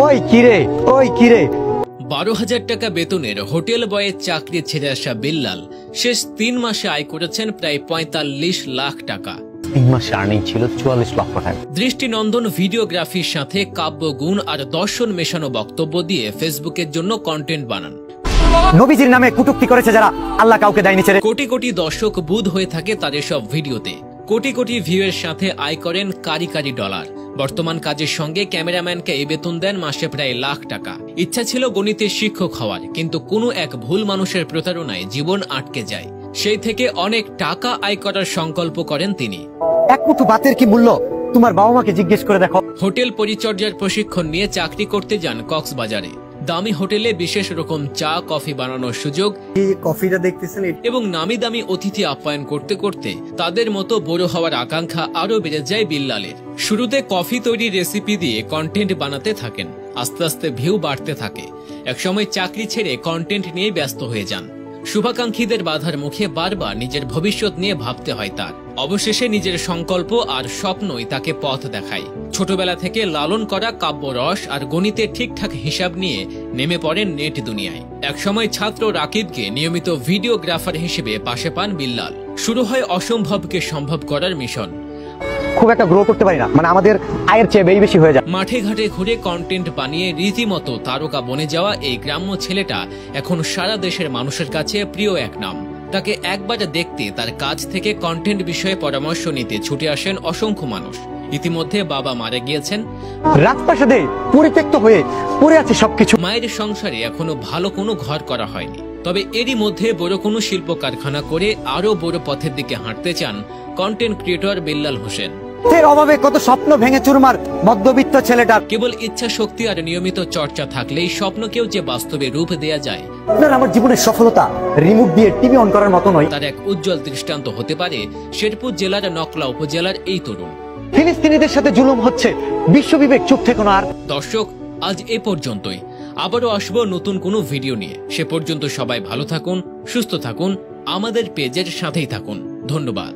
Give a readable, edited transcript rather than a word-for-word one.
ওই কিরে, ওই কিরে। 12,000 টাকা বেতনের হোটেল বয়ের চাকরি ছেড়ে আসা বিল্লাল শেষ 3 মাসে আয় করেছেন প্রায় 45 লাখ টাকা। 3 মাসে আর্নিং ছিল 44 লক্ষ টাকা। দৃষ্টিনন্দন ভিডিওগ্রাফির সাথে কাব্যগুণ আর দর্শন মেশানো বক্তব্য দিয়ে ফেসবুকের জন্য কন্টেন্ট বানান। নবীজির নামে কটূক্তি করেছে যারা, আল্লাহ কাউকে দেয়নি ছেড়ে। কোটি কোটি দর্শক বুধ হয়ে থাকে তাদের সব ভিডিওতে। কোটি কোটি ভিউয়ের সাথে আয় করেন কারি কারি ডলার। বর্তমান কাজের সঙ্গে ক্যামেরাম্যানকে এই বেতন দেন মাসে প্রায় লাখ টাকা। ইচ্ছা ছিল গণিতের শিক্ষক হওয়ার, কিন্তু কোনো এক ভুল মানুষের প্রতারণায় জীবন আটকে যায়। সেই থেকে অনেক টাকা আয় করার সংকল্প করেন তিনি। এক মুঠো ভাতের কি মূল্য তোমার বাবা মাকে জিজ্ঞেস করে দেখো। হোটেল পরিচর্যার প্রশিক্ষণ নিয়ে চাকরি করতে যান কক্সবাজারে। দামি হোটেলে বিশেষ রকম চা কফি বানানোর সুযোগ, কফিটা দেখতেছেন, এবং নামি দামি অতিথি আপ্যায়ন করতে করতে তাদের মতো বড় হওয়ার আকাঙ্ক্ষা আরো বেড়ে যায় বিল্লালের। শুরুতে কফি তৈরির রেসিপি দিয়ে কন্টেন্ট বানাতে থাকেন, আস্তে আস্তে ভিউ বাড়তে থাকে। একসময় চাকরি ছেড়ে কন্টেন্ট নিয়ে ব্যস্ত হয়ে যান। শুভাকাঙ্ক্ষীদের বাধার মুখে বারবার নিজের ভবিষ্যৎ নিয়ে ভাবতে হয় তার। অবশেষে নিজের সংকল্প আর স্বপ্নই তাকে পথ দেখায়। ছোটবেলা থেকে লালন করা কাব্যরস আর গণিতের ঠিকঠাক হিসাব নিয়ে নেমে পড়েন নেট দুনিয়ায়। একসময় ছাত্র রাকিবকে নিয়মিত ভিডিওগ্রাফার হিসেবে পাশে পান বিল্লাল। শুরু হয় অসম্ভবকে সম্ভব করার মিশন। খুব একটা গ্রো করতে পারি না, মানে আমাদের আয়ের চেয়ে বেশি হয়ে যায়। মাঠে ঘাটে ঘুরে কন্টেন্ট বানিয়ে রীতিমতো তারকা বনে যাওয়া এই গ্রাম্য ছেলেটা এখন সারা দেশের মানুষের কাছে প্রিয় এক নাম। তাকে একবার দেখতে, তার কাজ থেকে কন্টেন্ট বিষয়ে পরামর্শ নিতে ছুটে আসেন অসংখ্য মানুষ। ইতিমধ্যে বাবা মারা গিয়েছেন, রাজপ্রাসাদে পরিত্যক্ত হয়ে পড়ে আছে সবকিছু। মায়ের সংসারে এখনো ভালো কোনো ঘর করা হয়নি। তবে এরই মধ্যে বড় কোনো শিল্প কারখানা করে আরো বড় পথের দিকে হাঁটতে চান কন্টেন্ট ক্রিয়েটর বিল্লাল হোসেন। এর অভাবে কত স্বপ্ন ভেঙে চুরমার মধ্যবিত্ত ছেলেটা। কেবল ইচ্ছা শক্তি আর নিয়মিত চর্চা থাকলেই স্বপ্নকেও যে বাস্তবে রূপ দেয়া যায়। আপনার আমার জীবনের সফলতা রিমোট দিয়ে টিভি অন করার মতো নয়। তার এক উজ্জ্বল দৃষ্টান্ত হতে পারে শেরপুর জেলার নকলা উপজেলার এই তরুণ। ফিলিস্তিনিদের সাথে জুলুম হচ্ছে, বিশ্ববিবেক চুপ থেকো না। আর দর্শক, আজ এ পর্যন্তই। আবারও আসবো নতুন কোনো ভিডিও নিয়ে। সে পর্যন্ত সবাই ভালো থাকুন, সুস্থ থাকুন, আমাদের পেজের সাথেই থাকুন। ধন্যবাদ।